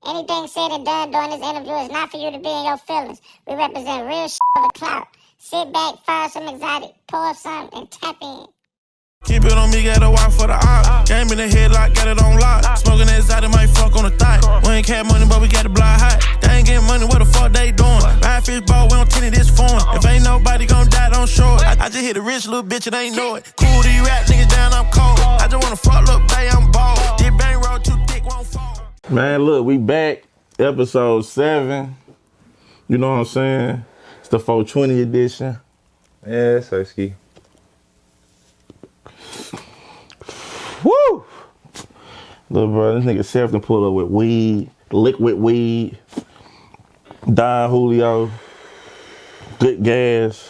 Anything said and done during this interview is not for you to be in your feelings. We represent real shit over clout. Sit back, fire some exotic, pour up some, and tap in. Keep it on me, gotta watch for the op. Game in the headlock, got it on lock. Smoking that exotic, might fuck on the thigh. We ain't cash money, but we got the block hot. They ain't getting money, what the fuck they doing? Ride fish ball, we don't tend to this phone. If ain't nobody gon' die, don't show it. I just hit a rich little bitch and they ain't know it. Cool, these rap niggas down, I'm cold. I just wanna fuck, look, bae, I'm bold. This bang roll too thick, won't fall. Man, look, we back. Episode 7. You know what I'm saying? It's the 420 edition. Yeah, Sensei. Woo! Little bro, this nigga Seth done pull up with weed, liquid weed, Don Julio, good gas,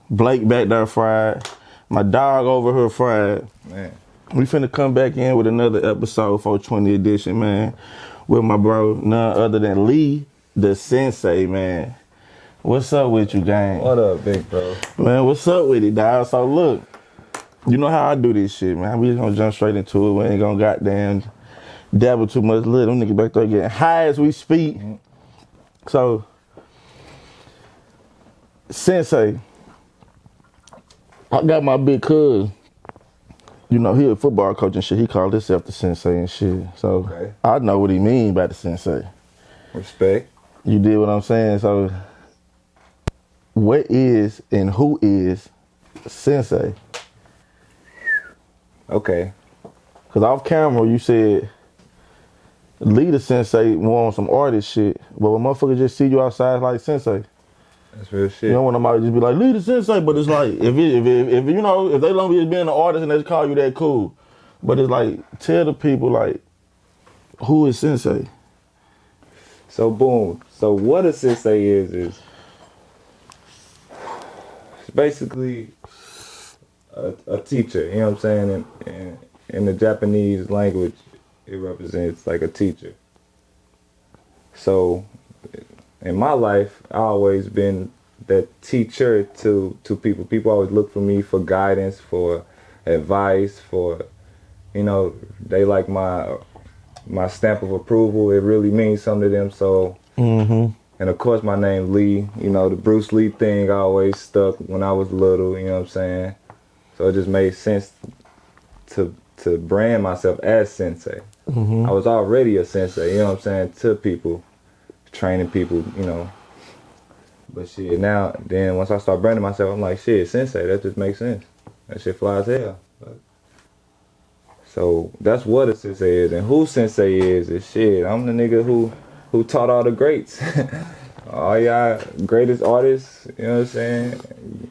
Blake back there fried, my dog over here fried. Man. We finna come back in with another episode, 420 edition, man, with my bro, none other than Lee, the Sensei, man. What's up with you, gang? What up, big bro? Man, what's up with it, dog? So look, you know how I do this shit, man. We just gonna jump straight into it. We ain't gonna goddamn dabble too much. Look, them niggas back there getting high as we speak. Mm-hmm. So, Sensei, I got my big cuz. You know, he a football coach and shit. He called himself the Sensei and shit. So, okay. I know what he mean by the Sensei. Respect. You did what I'm saying? So, what is and who is Sensei? Okay. Because off camera, you said, Leader Sensei want some artist shit. But when motherfuckers just see you outside like Sensei. That's real shit. You don't want somebody just be like, Leader Sensei. But it's like, if you know, if they don't be being an artist and they just call you that, cool. But it's like, tell the people, like, who is Sensei? So, boom. So, what a Sensei is it's basically a teacher, you know what I'm saying? In the Japanese language, it represents like a teacher. So, in my life, I always been that teacher to people. People always look for me for guidance, for advice, for, you know, they like my stamp of approval. It really means something to them. So, and of course, my name Lee. You know, the Bruce Lee thing always stuck when I was little. You know what I'm saying? So it just made sense to brand myself as Sensei. I was already a Sensei, you know what I'm saying, to people, training people, you know. But shit, now, then once I start branding myself, I'm like, shit, Sensei, that just makes sense. That shit fly as hell. So that's what a Sensei is. And who Sensei is shit, I'm the nigga who taught all the greats. All y'all greatest artists, you know what I'm saying,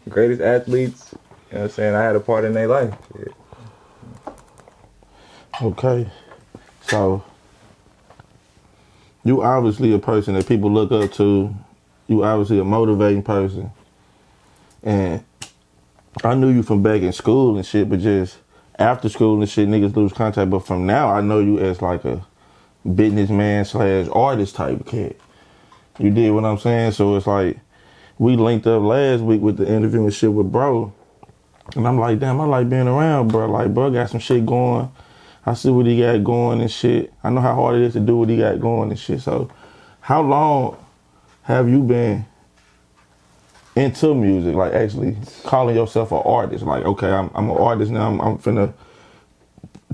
greatest athletes. You know what I'm saying? I had a part in their life. Yeah. Okay. So, you obviously a person that people look up to. You obviously a motivating person. And I knew you from back in school and shit, but just after school and shit, niggas lose contact. But from now, I know you as like a businessman / artist type kid. You did what I'm saying? So it's like, we linked up last week with the interview and shit with bro. And I'm like, damn, I like being around, bro. Like, bro got some shit going. I see what he got going and shit. I know how hard it is to do what he got going and shit. So, how long have you been into music? Like, actually calling yourself an artist? Like, okay, I'm an artist now. I'm finna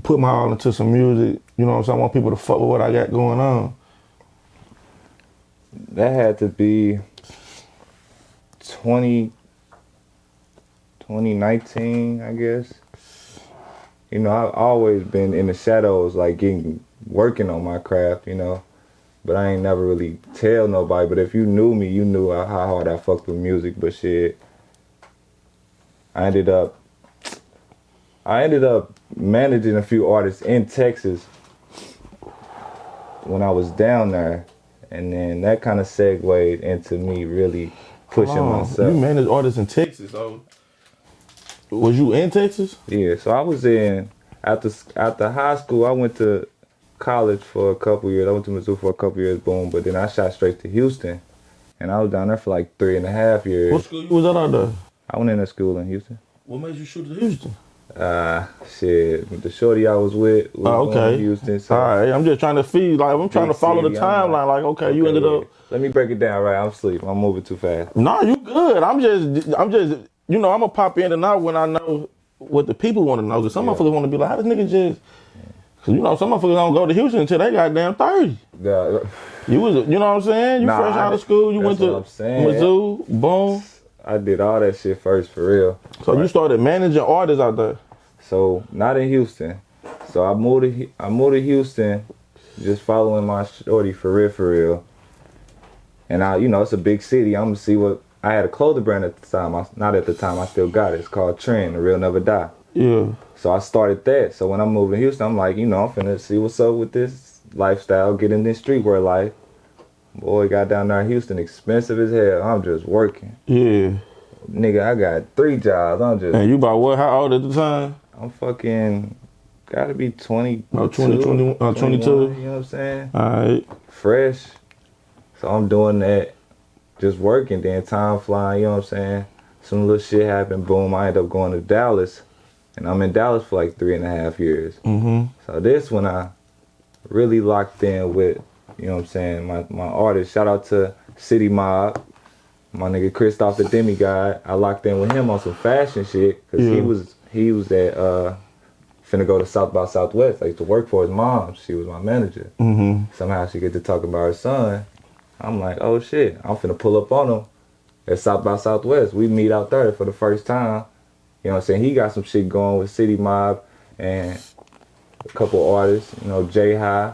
put my all into some music. You know what I'm saying? I want people to fuck with what I got going on. That had to be 2019, I guess. You know, I've always been in the shadows, like working on my craft, you know. But I ain't never really tell nobody. But if you knew me, you knew how hard I fucked with music. But shit, I ended up managing a few artists in Texas when I was down there. And then that kind of segued into me really pushing myself. You managed artists in Texas, so was you in Texas? Yeah, so I was after high school, I went to college for a couple years. I went to Missouri for a couple years, boom. But then I shot straight to Houston. And I was down there for like 3.5 years. What school you was at out there? I went into school in Houston. What made you shoot to Houston? Shit, the shorty I was with was born Okay. in Houston. So All right. I'm just trying to feed. Like I'm trying to big follow the city, I'm timeline. Like okay, you ended yeah. up. Let me break it down. Right, I'm asleep. I'm moving too fast. No, you good. I'm just. You know, I'm gonna pop in and out when I know what the people want to know. Cause some motherfuckers want to be like, how this nigga just. Cause you know, some motherfuckers don't go to Houston until they goddamn 30. Yeah. You was, you know what I'm saying? You fresh out of school. You went to Mizzou. Boom. I did all that shit first for real. So you started managing artists out there. So not in Houston. So I moved to Houston, just following my shorty for real. And I, you know, it's a big city. I'm gonna see what I had a clothing brand at the time. Not at the time. I still got it. It's called Trend. The Real Never Die. Yeah. So I started that. So when I moved to Houston, I'm like, you know, I'm finna see what's up with this lifestyle, get in this streetwear life. Boy, got down there in Houston, expensive as hell. I'm just working. Yeah. Nigga, I got 3 jobs. And you about what? How old at the time? I'm fucking gotta be 20. Oh, 22. You know what I'm saying? All right. Fresh. So I'm doing that, just working, then time flying, you know what I'm saying? Some little shit happened, boom, I end up going to Dallas. And I'm in Dallas for like 3.5 years. Mm-hmm. So this when I really locked in with, you know what I'm saying, my artist. Shout out to City Mob, my nigga Christoph the Demigod. I locked in with him on some fashion shit, cause he was at finna go to South by Southwest. I used to work for his mom. She was my manager. Mm-hmm. Somehow she get to talk about her son. I'm like, oh shit, I'm finna pull up on him at South by Southwest. We meet out there for the first time. You know what I'm saying? He got some shit going with City Mob and a couple artists. You know, J High,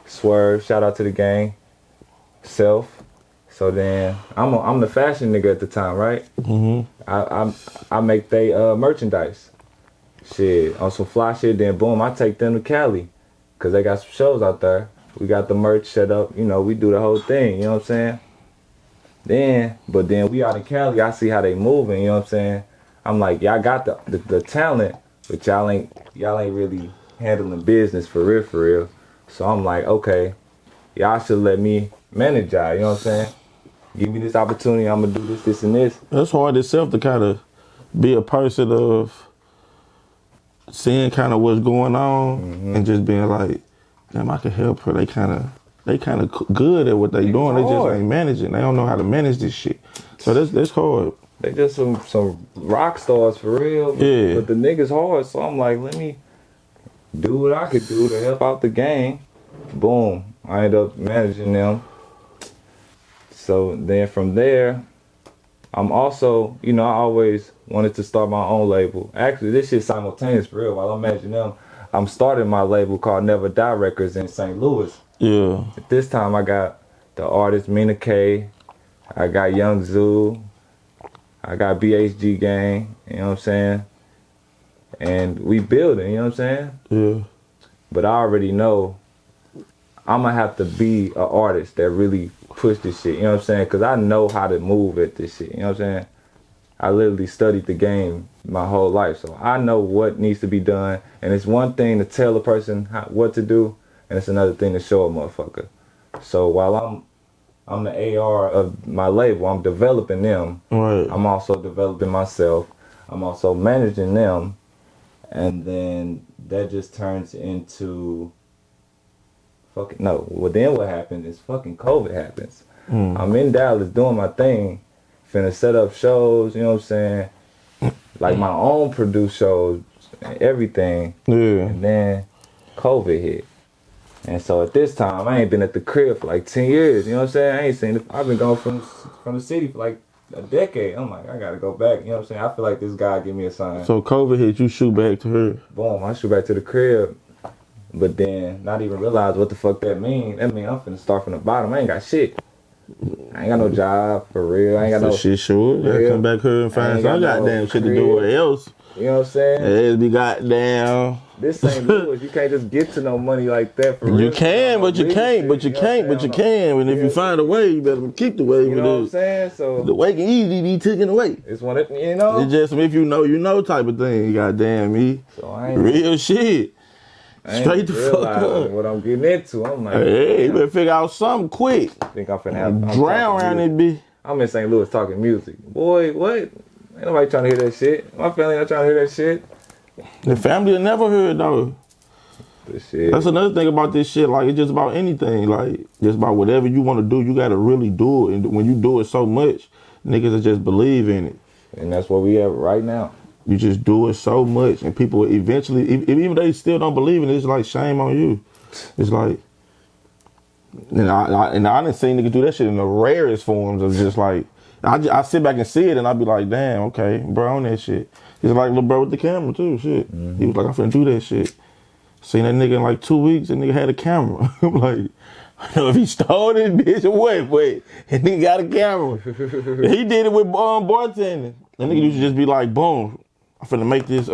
Swerve, shout out to the gang, Self. So then I'm the fashion nigga at the time, right? Mm-hmm. I make they merchandise. Shit, on some fly shit, then boom, I take them to Cali. Cause they got some shows out there. We got the merch set up, you know, we do the whole thing, you know what I'm saying? But then we out in Cali, I see how they moving, you know what I'm saying? I'm like, y'all got the talent, but y'all ain't really handling business for real. So I'm like, okay, y'all should let me manage y'all, you know what I'm saying? Give me this opportunity, I'm gonna do this, and this. That's hard itself to kind of be a person of seeing kind of what's going on and just being like, damn, I can help her. They kind of good at what they doing. They just ain't managing. They don't know how to manage this shit. So that's hard. They just some rock stars for real. Yeah. But the niggas hard, so I'm like, let me do what I could do to help out the gang. Boom. I end up managing them. So then from there, I'm also, you know, I always wanted to start my own label. Actually, this shit simultaneous for real. While I'm managing them, I'm starting my label called Never Die Records in St. Louis. Yeah. At this time, I got the artist Mina K. I got Young Zoo. I got BHG Gang. You know what I'm saying? And we building, you know what I'm saying? Yeah. But I already know I'm going to have to be an artist that really push this shit, you know what I'm saying? Because I know how to move at this shit, you know what I'm saying? I literally studied the game my whole life, so I know what needs to be done. And it's one thing to tell a person what to do, and it's another thing to show a motherfucker. So while I'm the AR of my label, I'm developing them. Right. I'm also developing myself. I'm also managing them. And then that just turns into then what happens is fucking COVID happens. I'm in Dallas doing my thing, finna set up shows, you know what I'm saying? Like my own produced shows and everything. Yeah. And then COVID hit. And so at this time, I ain't been at the crib for like 10 years, you know what I'm saying? I ain't seen it. I've been gone from the city for like a decade. I'm like, I gotta go back, you know what I'm saying? I feel like this guy give me a sign. So COVID hit, you shoot back to her. Boom, I shoot back to the crib. But then not even realize what the fuck that mean. That mean I'm finna start from the bottom. I ain't got shit. I ain't got no job for real. I ain't got no shit. Sure, gotta come back here and find some goddamn shit to do with else. You know what I'm saying? It'd be goddamn. This St. Louis, you can't just get to no money like that for real. You can, but you can't. And if you find a way, you better keep the way. You know what I'm saying? So the way can easily be taken away. It's one of, you know. It's just if you know type of thing. Goddamn me. So I ain't real shit. Straight the fuck up. What I'm getting into. I'm like, hey, you better figure out something quick. I think I'm finna have drown around it, bitch. I'm in St. Louis talking music. Boy, what? Ain't nobody trying to hear that shit. My family not trying to hear that shit. The family will never hear it though. Shit. That's another thing about this shit. Like, it's just about anything. Like, just about whatever you want to do, you got to really do it. And when you do it so much, niggas will just believe in it. And that's what we have right now. You just do it so much, and people eventually, even if they still don't believe in it, it's like shame on you. It's like, and I done seen niggas do that shit in the rarest forms of just like, I sit back and see it, and I be like, damn, okay, bro, on that shit. He's like little bro with the camera too, shit. He was like, I'm finna do that shit. Seen that nigga in like 2 weeks, and nigga had a camera. I'm like, I know if he stole this bitch or what, and nigga got a camera. He did it with bartending. And nigga used to just be like, boom, I'm finna make this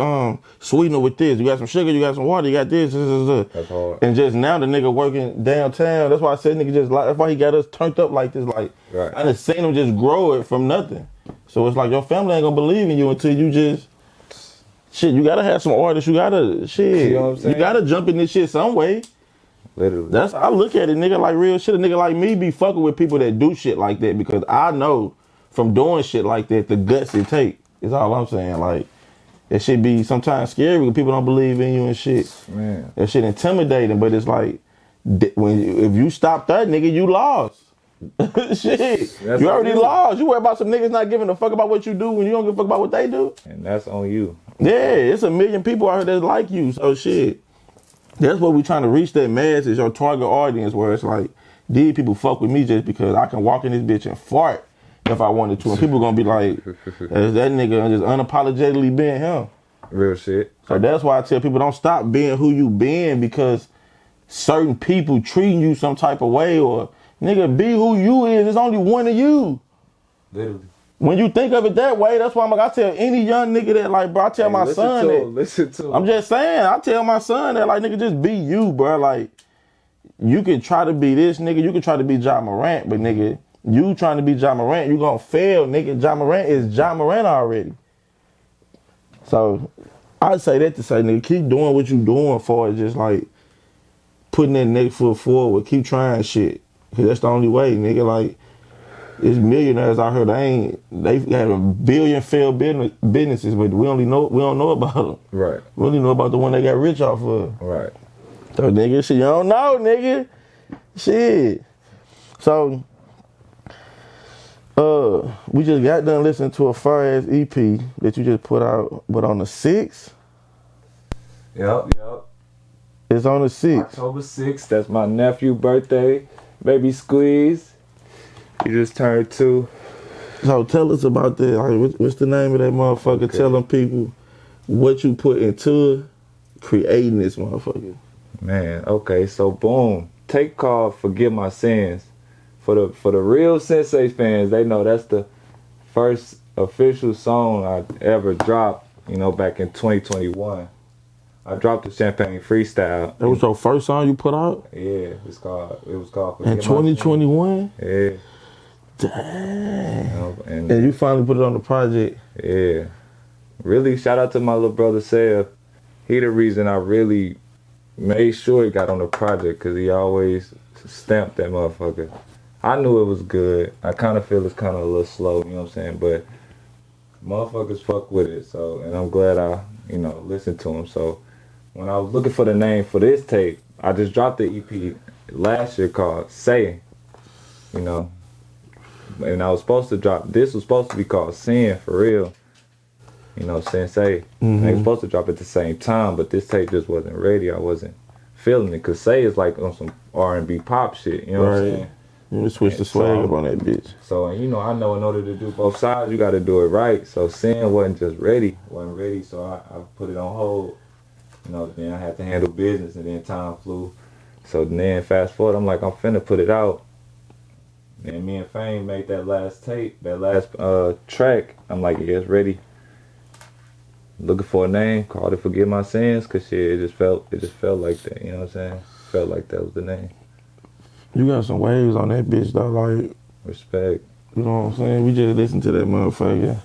sweetener with this. You got some sugar, you got some water, you got this. That's hard. And just now the nigga working downtown. That's why I said nigga just like, that's why he got us turned up like this. Like, right. I done seen him just grow it from nothing. So it's like your family ain't gonna believe in you until you just, shit, you gotta have some artists. You gotta, shit, you know what I'm saying? You gotta jump in this shit some way. Literally. That's I look at it, nigga, like real shit. A nigga like me be fucking with people that do shit like that because I know from doing shit like that the guts it take. Is all I'm saying. Like, that shit be sometimes scary when people don't believe in you and shit. Man. That shit intimidating, but it's like if you stop that, nigga, you lost. Shit, That's you already on you. lost. You worry about some niggas not giving a fuck about what you do when you don't give a fuck about what they do. And that's on you. Yeah, it's a million people out here that like you. So shit, that's what we trying to reach. That mass is your target audience, where it's like these people fuck with me just because I can walk in this bitch and fart if I wanted to, and people gonna be like, "Is that nigga just unapologetically being him?" Real shit. So that's why I tell people don't stop being who you been because certain people treating you some type of way, or nigga, be who you is. There's only one of you. Literally. When you think of it that way, that's why I'm like, I tell any young nigga that, like, bro, I tell my son that. Listen to him. I'm just saying, I tell my son that, like, nigga, just be you, bro. Like, you can try to be this nigga, you can try to be Ja Morant, but nigga, you trying to be Ja Morant, you gonna fail, nigga. Ja Morant is Ja Morant already. So, I say that to say, nigga, keep doing what you doing for it, just like putting that next foot forward, keep trying shit. Cause that's the only way, nigga. Like, there's millionaires out here, they have a billion failed businesses, but we don't know about them. Right. We only know about the one they got rich off of. Right. So nigga, shit, you don't know, nigga. Shit. So, we just got done listening to a fire ass EP that you just put out, but on the 6th? Yep. It's on the 6th. October 6th, that's my nephew's birthday. Baby Squeeze. He just turned 2. So tell us about that. Like, what's the name of that motherfucker? Okay. Tell them people what you put into creating this motherfucker. Man, okay, so boom. Take called Forgive My Sins. For the real Sensei fans, they know that's the first official song I ever dropped, back in 2021. I dropped the Champagne Freestyle. That was your first song you put out? Yeah, it was called Forgive In My 2021? Sins. Dang. Yeah. And you finally put it on the project. Yeah. Really, shout out to my little brother Seth. He the reason I really made sure it got on the project, because he always stamped that motherfucker. I knew it was good. I kind of feel it's kind of a little slow, you know what I'm saying? But motherfuckers fuck with it, so, and I'm glad I, listened to him. So when I was looking for the name for this tape, I just dropped the EP last year called Say, and I was supposed to drop, this was supposed to be called Sin for real, Sensei. And they were supposed to drop at the same time, but this tape just wasn't ready. I wasn't feeling it, because Say is like on some R&B pop shit, you know what I'm saying? You switch the swag up on that bitch. So, I know in order to do both sides, you got to do it right. So Sin wasn't ready, so I put it on hold. Then I had to handle business, and then time flew. So then fast forward, I'm like, I'm finna put it out. And me and Fame made that last tape, that last track. I'm like, yeah, it's ready. Looking for a name, called it Forgive My Sins, cause shit, it just felt like that, you know what I'm saying? Felt like that was the name. You got some waves on that bitch though, like, Respect. you know what I'm saying? We just listened to that motherfucker.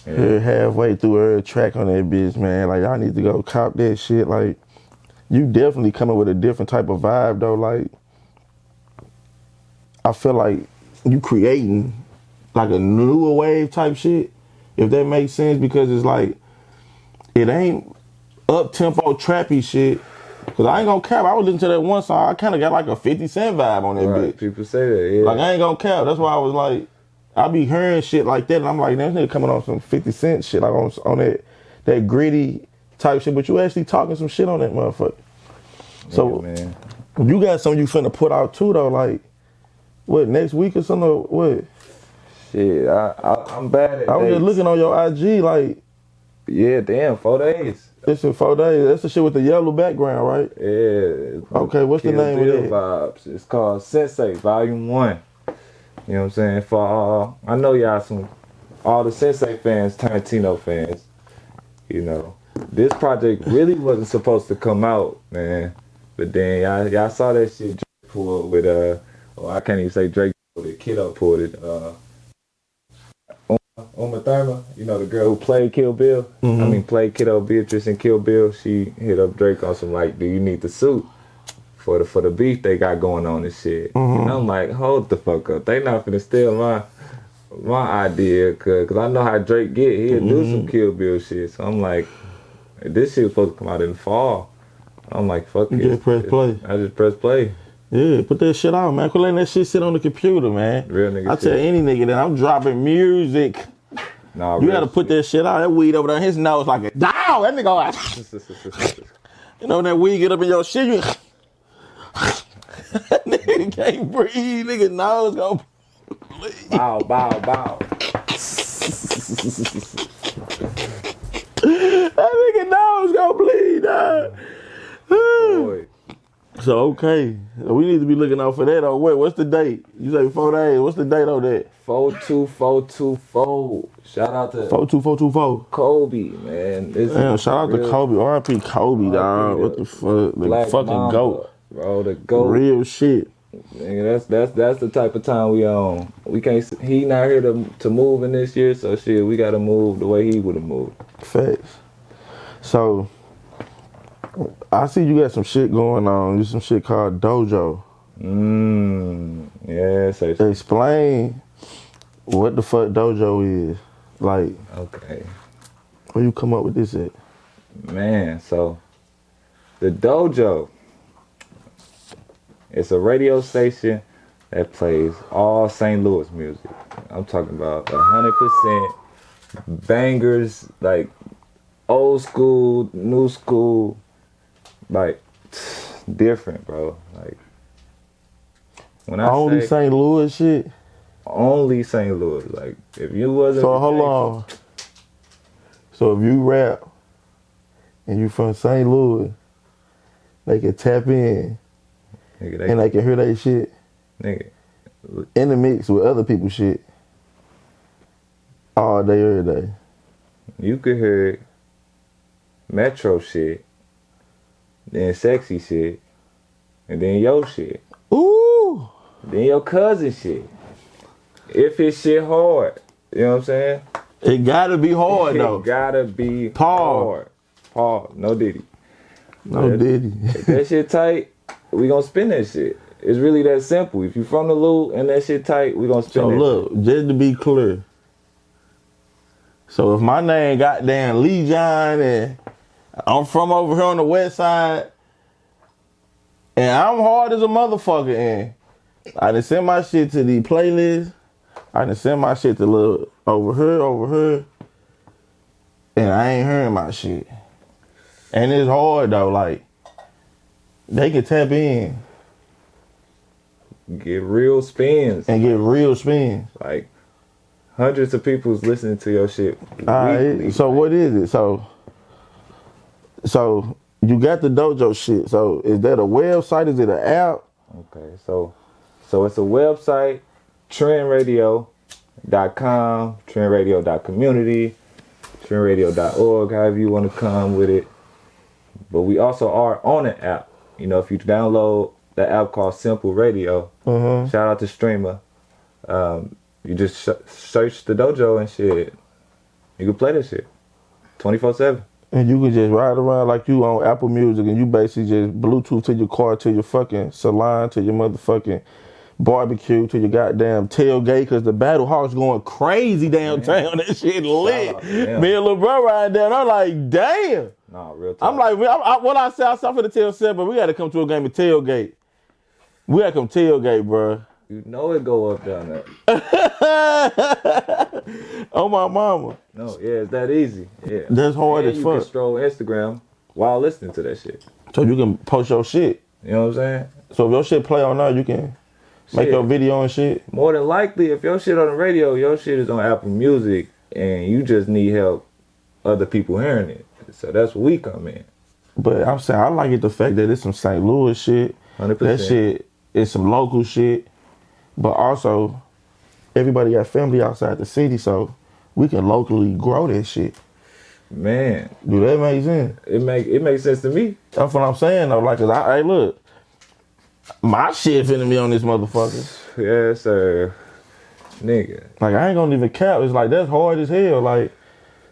Yeah. Halfway through her track on that bitch, man. Like, y'all need to go cop that shit. Like, you definitely coming with a different type of vibe though. Like, I feel like you creating like a newer wave type shit, if that makes sense, because it's like, it ain't up tempo trappy shit. Cause I ain't gonna cap. I was listening to that one song. I kind of got like a 50 Cent vibe on that Right, bitch. people say that, yeah. Like I ain't gonna cap. That's why I was like, I be hearing shit like that, and I'm like, this nigga coming on some 50 Cent shit, like on that gritty type shit. But you actually talking some shit on that motherfucker. So yeah, man. you got something you finna put out too though, like what next week or something? Or what? Shit, I'm bad at I was dates. just looking on your IG, like Yeah, damn, 4 days. it's in 4 days. That's the shit with the yellow background, right? Yeah. Okay, what's the Kill name Bill of it? Vibes. It's called Sensei, Volume 1. You know what I'm saying? For I know y'all all the Sensei fans, Tarantino fans, you know. This project really wasn't supposed to come out, man. But then y'all saw that shit Drake pulled with I can't even say Drake pulled it, Kiddo pulled it. Uma Thurman, you know, the girl who played Kill Bill. Mm-hmm. I mean, played Kiddo Beatrice in Kill Bill. She hit up Drake on some like, do you need the suit for the beef they got going on and shit? Mm-hmm. And I'm like, hold the fuck up. They not finna steal my idea, cause I know how Drake get. He'll do some Kill Bill shit. So I'm like, this shit was supposed to come out in the fall. I'm like, fuck it. Just press play. I just press play. Yeah, put that shit out, man. Quit letting that shit sit on the computer, man. Real nigga I tell shit. any nigga that I'm dropping music. Nah, You real gotta put shit. that shit out. That weed over there, his nose like a down. That nigga, you know, when that weed get up in your shit, you nigga can't breathe. Nigga nose go bleed. Bow, bow, bow. That nigga nose go bleed, dog. Boy. So okay, we need to be looking out for that. Oh wait, what's the date? You say 4 days. What's the date on that? 42424. Shout out to 42424. Kobe, man. This Damn, is shout out to real Kobe. R.I.P. Kobe, dog. R.I.P. What the fuck? The Black fucking Mamba, goat. bro. The goat. Real shit. Nigga, that's the type of time we on. We can't. He not here to move in this year, so shit. We gotta move the way he would have moved. Facts. So, I see you got some shit going on. You some shit called Dojo. Yeah. So Explain what the fuck Dojo is. Like, okay. where you come up with this at? Man, so the Dojo, it's a radio station that plays all St. Louis music. I'm talking about 100% bangers, like old school, new school, like different, bro. Like when I Only say St. Louis shit? only St. Louis, like if you wasn't So, hold on. So, if you rap and you from St. Louis, they can tap in nigga, and they can hear that shit nigga, in the mix with other people's shit all day, every day. you could hear Metro shit, then sexy shit, and then your shit, Ooh! then your cousin shit. If his shit hard, you know what I'm saying? It gotta be hard, It though. gotta be Paul. hard. Paul, no Diddy. No Diddy. If that shit tight, we gonna spin that shit. It's really that simple. If you from the loop and that shit tight, we gonna spin So that look, just to be clear. So if my name goddamn Lee John and I'm from over here on the west side and I'm hard as a motherfucker and I done send my shit to the playlist, I done send my shit to look over here, and I ain't hearing my shit. And it's hard though, like they can tap in shit. Get real spins. and get real spins. Like hundreds of people's listening to your shit Alright, weekly. so what is it? So you got the Dojo shit. So is that a website? Is it an app? Okay, so it's a website, trendradio.com, trendradio.community, trendradio.org, however you want to come with it. But we also are on an app. You know, if you download the app called Simple Radio, shout out to Streamer. You just search the Dojo and shit. You can play that shit 24/7. And you can just ride around like you on Apple Music and you basically just Bluetooth to your car, to your fucking salon, to your motherfucking barbecue to your goddamn tailgate because the Battle Hawks going crazy downtown. That shit lit. Me and Lil Bro riding down. I'm like, damn. Nah, real talk. I'm like, what I said, I'm finna tell Seth, but we got to come to a game of tailgate. We got to come tailgate, bro. You know it go up down there. Oh, my mama. No, yeah, it's that easy. Yeah. That's hard as you fuck. can stroll Instagram while listening to that shit. So you can post your shit. You know what I'm saying? So if your shit play on there, you can make your video and shit. More than likely, if your shit on the radio, your shit is on Apple Music, and you just need help other people hearing it. So that's where we come in. But I'm saying, I like it the fact that it's some St. Louis shit. 100%. That shit is some local shit. But also, everybody got family outside the city, so we can locally grow that shit. Man. Do that make sense? It makes sense to me. That's what I'm saying, though. Like, hey, look. My shit finna be on this motherfucker. Yes, sir. Nigga. Like, I ain't gonna even cap. It's like, that's hard as hell. Like,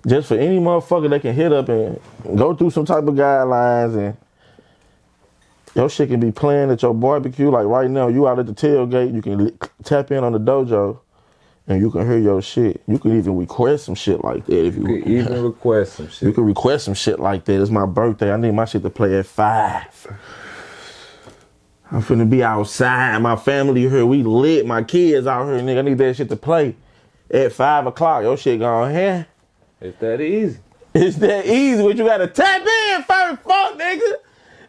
just for any motherfucker that can hit up and go through some type of guidelines and your shit can be playing at your barbecue. Like right now, you out at the tailgate, you can tap in on the dojo and you can hear your shit. You can even request some shit like that if you can even request some shit. You can request some shit like that. It's my birthday. I need my shit to play at 5. I'm finna be outside. My family here, we lit. My kids out here, nigga. I need that shit to play at 5 o'clock. Your shit going here. It's that easy. It's that easy, but you gotta tap in first, fuck, nigga.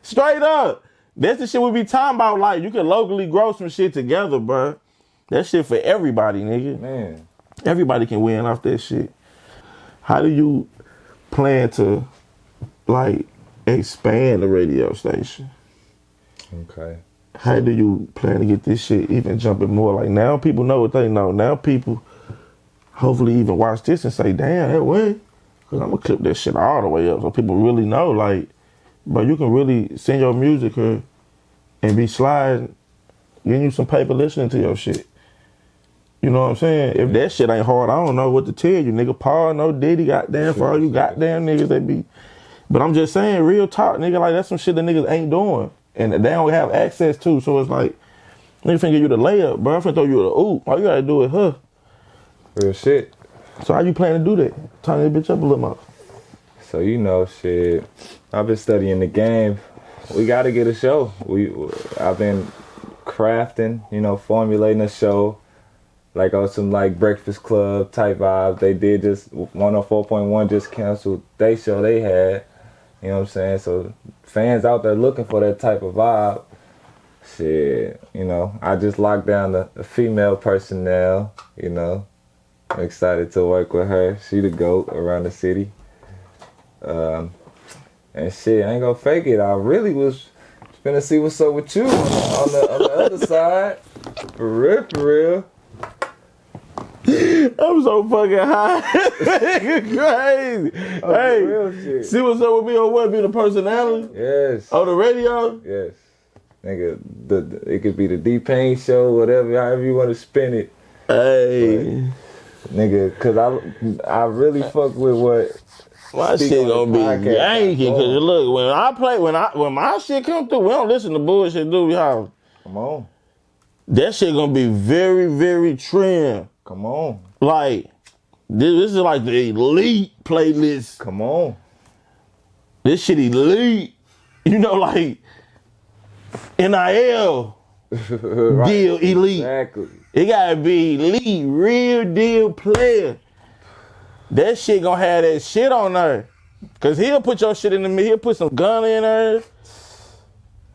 Straight up. That's the shit we be talking about. Like, you can locally grow some shit together, bro. That shit for everybody, nigga. Man. Everybody can win off that shit. How do you plan to, like, expand the radio station? Okay. How do you plan to get this shit even jumping more? Like, now people know what they know. Now people hopefully even watch this and say, damn, that way. Because I'm going to clip that shit all the way up so people really know, like, but you can really send your music here and be sliding, getting you some paper listening to your shit. You know what I'm saying? If that shit ain't hard, I don't know what to tell you, nigga. Paul, no Diddy, goddamn, for all you goddamn niggas that be. But I'm just saying, real talk, nigga, like that's some shit that niggas ain't doing. And they don't have access to, so it's like, nigga finna give you the layup, bro. I'm finna throw you the oop. All you gotta do is her. Real shit. So how you plan to do that? Turn that bitch up a little more. So you know, shit. I've been studying the game. We got to get a show. I've been crafting, you know, formulating a show, like on some like Breakfast Club type vibes. They did just 104.1 just canceled they show they had. You know what I'm saying? So fans out there looking for that type of vibe. Shit, you know, I just locked down the female personnel. You know, I'm excited to work with her. She the GOAT around the city. And shit, I ain't gonna fake it. I really was finna see what's up with you on the other side. For real. I'm so fucking high. Crazy. Hey, real shit. See what's up with me on what? Be the personality? Yes. On the radio? Yes. Nigga, it could be the D-Pain show, whatever, however you want to spin it. Hey. But, nigga, cause I really fuck with what my shit gonna be Yankee, cause look, when my shit come through, we don't listen to bullshit, do we, y'all? Come on. That shit gonna be very, very trim. Come on. Like, this is like the elite playlist. Come on. This shit elite. You know, like, NIL Right. deal elite. Exactly. It gotta be elite, real deal player. That shit gonna have that shit on there. Cause he'll put your shit in the middle, he'll put some gun in there.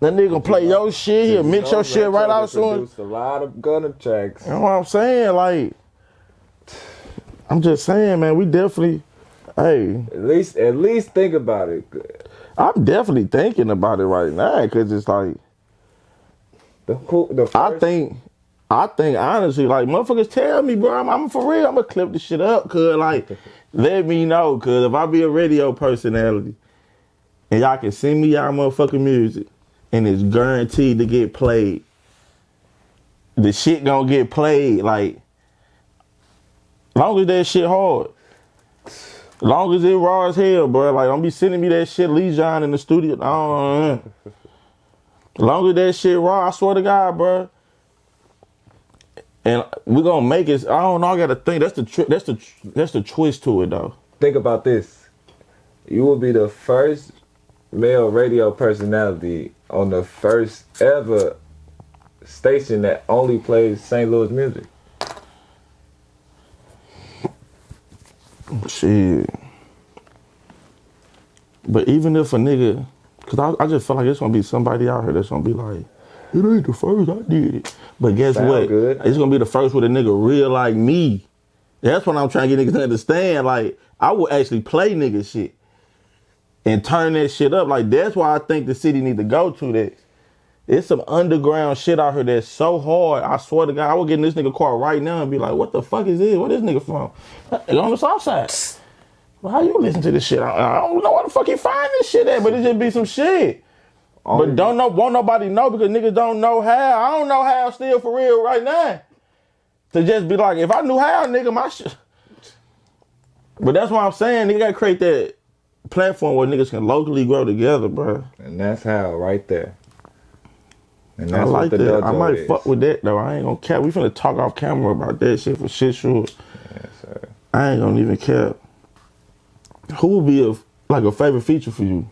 That nigga gonna play your shit, he'll mix your shit right out soon. Produced a lot of gunner tracks. You know what I'm saying? Like, I'm just saying, man, we definitely, hey. At least think about it. I'm definitely thinking about it right now, cause it's like, The first, I think honestly, like, motherfuckers tell me, bro, I'm for real, I'm gonna clip the shit up, cause like, let me know, cause if I be a radio personality, and y'all can send me y'all motherfucking music, and it's guaranteed to get played, the shit gonna get played, like, long as that shit hard. Long as it raw as hell, bro. Like, don't be sending me that shit Lee John in the studio. Long as that shit raw, I swear to God, bro. And we're gonna make it. I don't know. I gotta think. That's the twist to it, though. Think about this. You will be the first male radio personality on the first ever station that only plays St. Louis music. Shit. But even if a nigga, cause I just feel like it's gonna be somebody out here that's gonna be like, it ain't the first, I did it. But guess Sound what? good. It's gonna be the first with a nigga real like me. That's what I'm trying to get niggas to understand. Like, I would actually play nigga shit and turn that shit up. Like, that's why I think the city need to go to that. It's some underground shit out here that's so hard. I swear to God, I would get in this nigga car right now and be like, what the fuck is this? Where this nigga from? On the south side. Well, how you listen to this shit? I don't know where the fuck he find this shit at, but it just be some shit. But won't nobody know because niggas don't know how. I don't know how still for real right now. To just be like, if I knew how, nigga, my shit. But that's why I'm saying, nigga gotta create that platform where niggas can locally grow together, bro. And that's how, right there. And I that's like what the that. dojo I might is. fuck with that though. I ain't gonna cap. We finna talk off camera about that shit for shit sure. Yes, sir. I ain't gonna even cap. Who would be a favorite feature for you?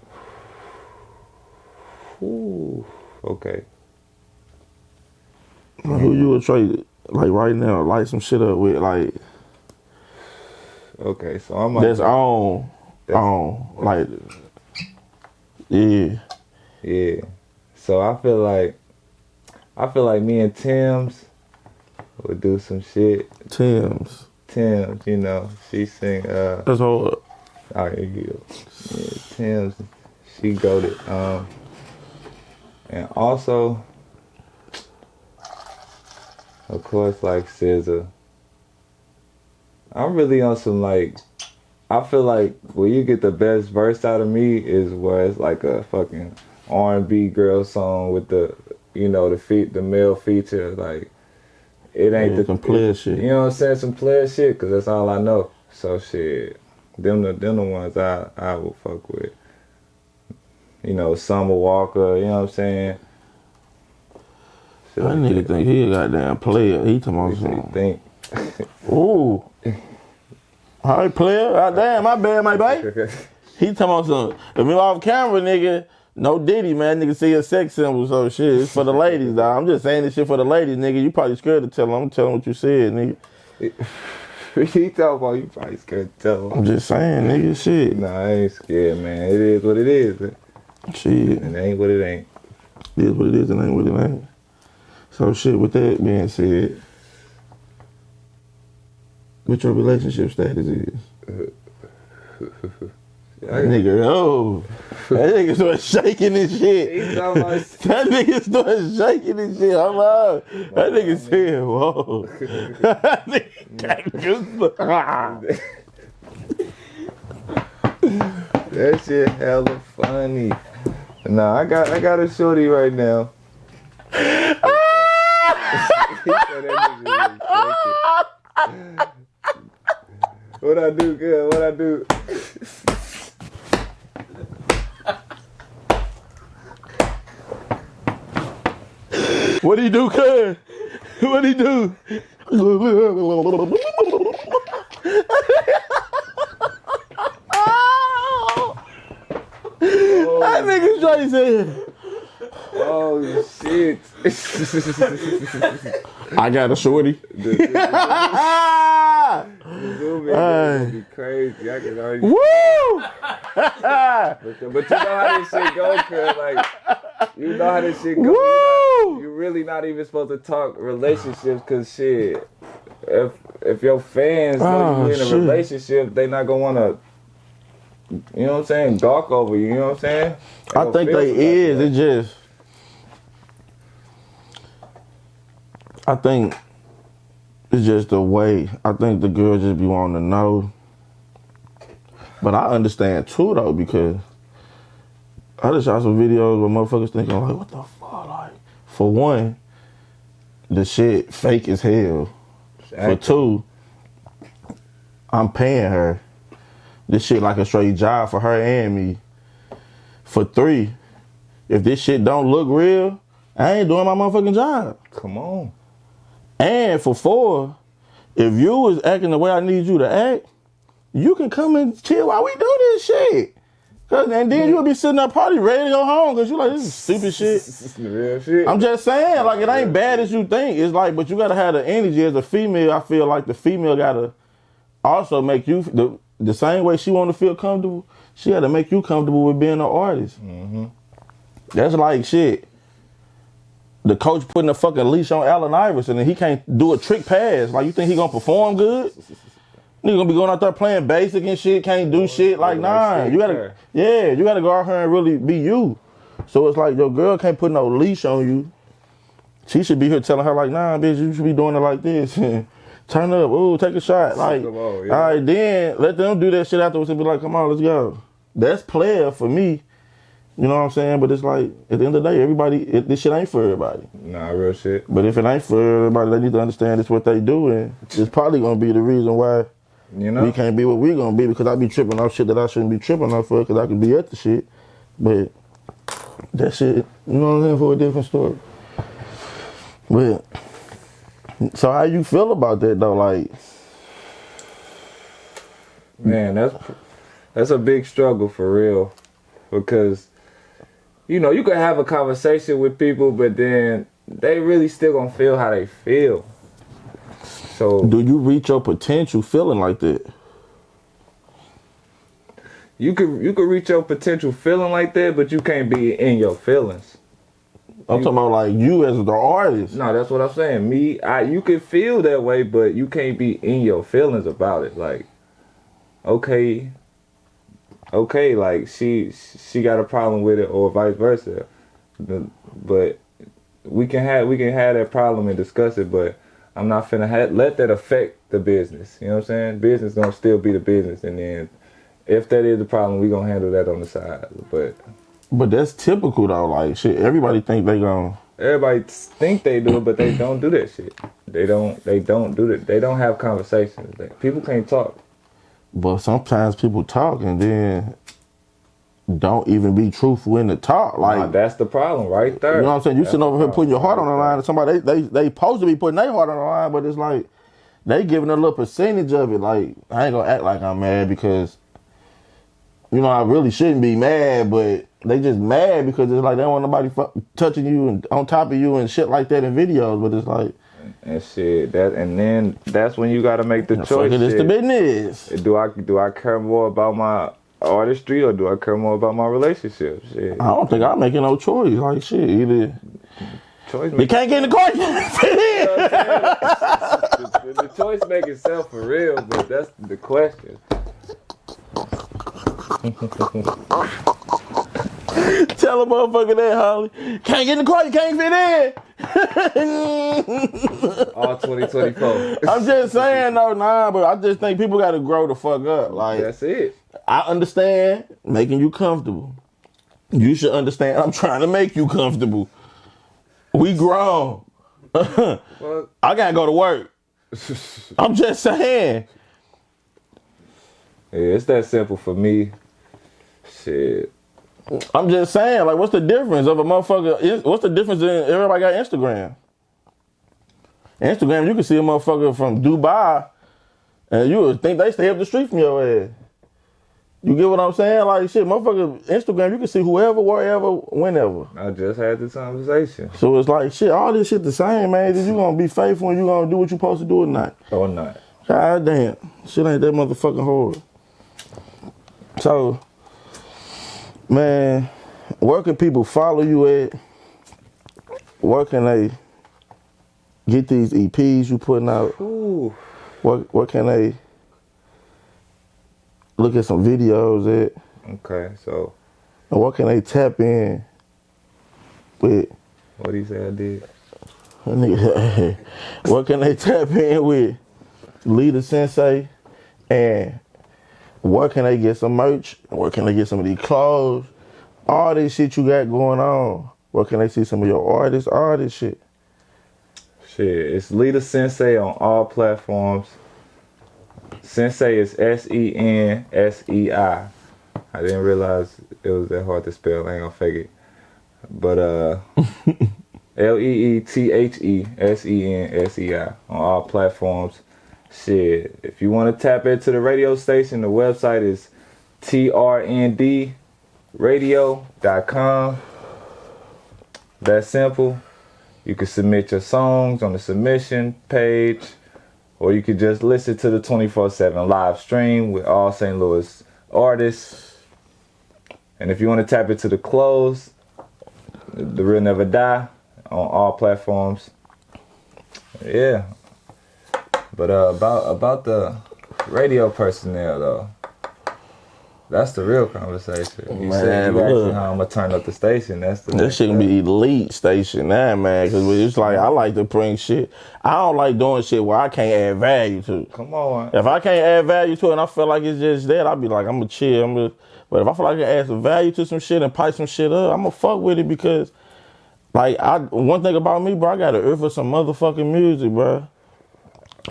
Ooh, okay. Who you would trade like right now, light some shit up with, like Okay, so I'm like, that's on, like, yeah. yeah. So I feel like me and Tim's would do some shit. Tim's, You know, she sing that's hard. oh here you go. Yeah, Tim's, she goated. And also, of course, like SZA. I'm really on some like, I feel like where you get the best verse out of me is where it's like a fucking R&B girl song with the, you know, the male feature. Like, it ain't some player shit. You know what I'm saying? Some player shit, cause that's all I know. So shit, them the ones I will fuck with. You know, Summer Walker. You know what I'm saying? That nigga think he a goddamn player. He talking about Think. ooh. All right, player. Goddamn, my bad, my baby. He talking about something. If we off camera, nigga, no Diddy, man. Nigga see a sex symbol, so shit. It's for the ladies, dog. I'm just saying this shit for the ladies, nigga. You probably scared to tell them. I'm telling what you said, nigga. He talking about you probably scared to tell him. I'm just saying, nigga, shit. Nah, I ain't scared, man. It is what it is. Shit. And it ain't what it ain't. It is what it is and ain't what it ain't. So shit, with that being said, what your relationship status is? That nigga, oh, that nigga started shaking his shit. He's talking about That nigga started shaking his shit. I'm out. That nigga said, whoa. That nigga got goosebumps. that shit hella funny. Nah, I got a shorty right now. He said that nigga was shaking. What I do, good? What I do? What he do, cuz? What he do? That nigga straight said, Oh shit! I got a shorty. The Zoom in gonna be crazy. I can already. Woo! But you know how this shit go, cuz like you know how this shit go. Woo! You're really not even supposed to talk relationships, cause shit. If your fans know you in a shit. relationship, they not gonna wanna. You know what I'm saying? Gawk over you. You know what I'm saying? I think they is. It just. I think it's just the way. I think the girls just be wanting to know. But I understand too though, because I just saw some videos where motherfuckers thinking like, what the fuck? Like, for one, the shit fake as hell. For two, I'm paying her. This shit like a straight job for her and me. For three, if this shit don't look real, I ain't doing my motherfucking job. Come on. And for 4, if you was acting the way I need you to act, you can come and chill while we do this shit. And then you'll be sitting at a party ready to go home because you're like, this is stupid shit. Real shit. I'm just saying, like, it ain't bad as you think. It's like, but you got to have the energy as a female. I feel like the female got to also make you, the same way she want to feel comfortable, she got to make you comfortable with being an artist. Mm-hmm. That's like shit. The coach putting a fucking leash on Allen Iverson and he can't do a trick pass. Like, you think he gonna perform good? Nigga gonna be going out there playing basic and shit, can't do shit. Like, nah. You gotta go out here and really be you. So it's like your girl can't put no leash on you. She should be here telling her like, nah, bitch, you should be doing it like this. Turn up, ooh, take a shot. Like, all right, then let them do that shit afterwards and be like, come on, let's go. That's player for me. You know what I'm saying? But it's like, at the end of the day, this shit ain't for everybody. Nah, real shit. But if it ain't for everybody, they need to understand it's what they do, and it's probably gonna be the reason why we can't be what we gonna be, because I be tripping off shit that I shouldn't be tripping off for, because I could be at the shit. But that shit, you know what I'm saying, for a different story. But, so how you feel about that though? Like, man, that's a big struggle for real, because you know, you can have a conversation with people, but then they really still gonna feel how they feel. So, do you reach your potential feeling like that? You could reach your potential feeling like that, but you can't be in your feelings. I'm talking about like you as the artist. No, that's what I'm saying. You can feel that way, but you can't be in your feelings about it. Like, okay, like she got a problem with it, or vice versa. But we can have that problem and discuss it. But I'm not finna let that affect the business. You know what I'm saying? Business gonna still be the business, and then if that is the problem, we gonna handle that on the side. But that's typical though. Like shit, everybody think they gonna. Everybody think they do it, but they don't do that shit. They don't do that. They don't have conversations. People can't talk. But sometimes people talk and then don't even be truthful in the talk. Like, that's the problem right there. You know what I'm saying? You sitting over here putting your heart on the line, and somebody they supposed to be putting their heart on the line, but it's like they giving a little percentage of it. Like, I ain't gonna act like I'm mad because, you know, I really shouldn't be mad, but they just mad because it's like they don't want nobody touching you and on top of you and shit like that in videos. But it's like, and shit, and then that's when you gotta make the choice. It's the business. Do I care more about my artistry or do I care more about my relationship? Shit. I don't think I'm making no choice. Like shit, either. You can't get in the car. The choice make itself for real, but that's the question. Tell a motherfucker that, Holly. Can't get in the car, you can't fit in. All 2024. I'm just saying, though, but I just think people got to grow the fuck up. Like, that's it. I understand making you comfortable. You should understand I'm trying to make you comfortable. We grown. I gotta go to work. I'm just saying. Yeah, it's that simple for me. Shit. I'm just saying, like, what's the difference of a motherfucker? What's the difference in everybody got Instagram? Instagram, you can see a motherfucker from Dubai, and you would think they stay up the street from your ass. You get what I'm saying? Like, shit, motherfucker, Instagram, you can see whoever, wherever, whenever. I just had this conversation. So it's like, shit, all this shit the same, man. Is you gonna be faithful and you gonna do what you supposed to do or not? Or not. God damn. Shit ain't that motherfucking hard. So, man, where can people follow you at? Where can they get these EPs you putting out? Ooh. Where can they look at some videos at? Okay, so. And what can they tap in with? What do you say I did? What can they tap in with Leader Sensei? And where can they get some merch? Where can they get some of these clothes? All this shit you got going on. Where can they see some of your artists? All this shit. Shit, it's Leader Sensei on all platforms. Sensei is Sensei. I didn't realize it was that hard to spell. I ain't gonna fake it. But LeeThesensei on all platforms. Shit, if you want to tap into the radio station, the website is trndradio.com. That's simple. You can submit your songs on the submission page, or you could just listen to the 24/7 live stream with all St. Louis artists. And if you want to tap into the close, The Real Never Die on all platforms. Yeah. But about the radio personnel though, that's the real conversation. You said you asked me how I'm gonna turn up the station. That shit gonna be elite station now, man. Cause it's like I like to bring shit. I don't like doing shit where I can't add value to. Come on. If I can't add value to it and I feel like it's just that, I'll be like, I'm gonna chill. But if I feel like I can add some value to some shit and pipe some shit up, I'm gonna fuck with it because, like, one thing about me, bro, I got to ear for some motherfucking music, bro.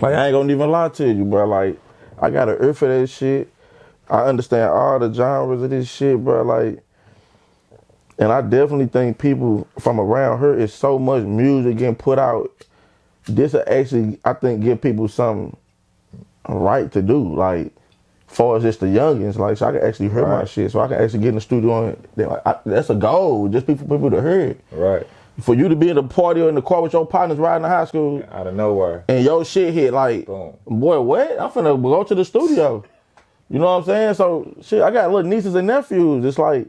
Like, I ain't gonna even lie to you, bro. Like, I got to ear for that shit. I understand all the genres of this shit, bro. Like, and I definitely think people from around here is so much music getting put out. This will actually, I think, give people something right to do. Like, far as just the youngins, like, so I can actually hear my shit, so I can actually get in the studio and that's a goal, just for people to hear it. Right. For you to be in the party or in the car with your partners riding to high school. Out of nowhere. And your shit hit like, boom. Boy, what? I'm finna go to the studio. You know what I'm saying? So, shit, I got little nieces and nephews. It's like,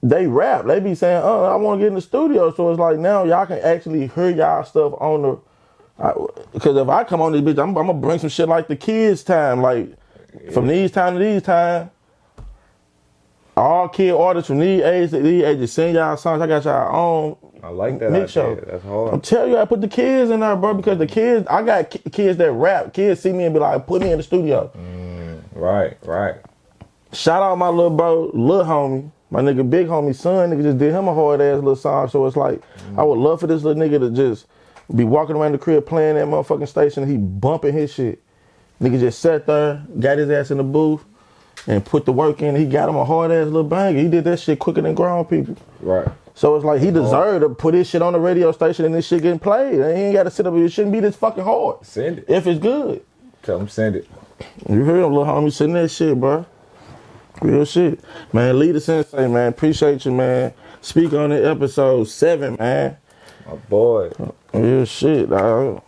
they rap. They be saying, I want to get in the studio. So it's like, now y'all can actually hear y'all stuff on the, because if I come on this bitch, I'm going to bring some shit like the kids' time, like, from these time to these time, all kid artists from these ages sing y'all songs. I got y'all own. I like that mix show. That's hard. I'm telling you, I put the kids in there, bro, because the kids, I got kids that rap. Kids see me and be like, put me in the studio. Right. Shout out my little bro, little homie, my nigga, big homie, son. Nigga just did him a hard ass little song. So it's like, I would love for this little nigga to just be walking around the crib playing that motherfucking station. He bumping his shit. Nigga just sat there, got his ass in the booth, and put the work in. He got him a hard ass little banger. He did that shit quicker than grown people. Right. So it's like he deserved to put his shit on the radio station and this shit getting played. And he ain't got to sit up. It shouldn't be this fucking hard. Send it. If it's good. Tell him send it. You heard him, little homie, sending that shit, bro. Real shit. Man, Lee the Sensei, man. Appreciate you, man. Speak on it, episode 7, man. My boy. Real shit, dog.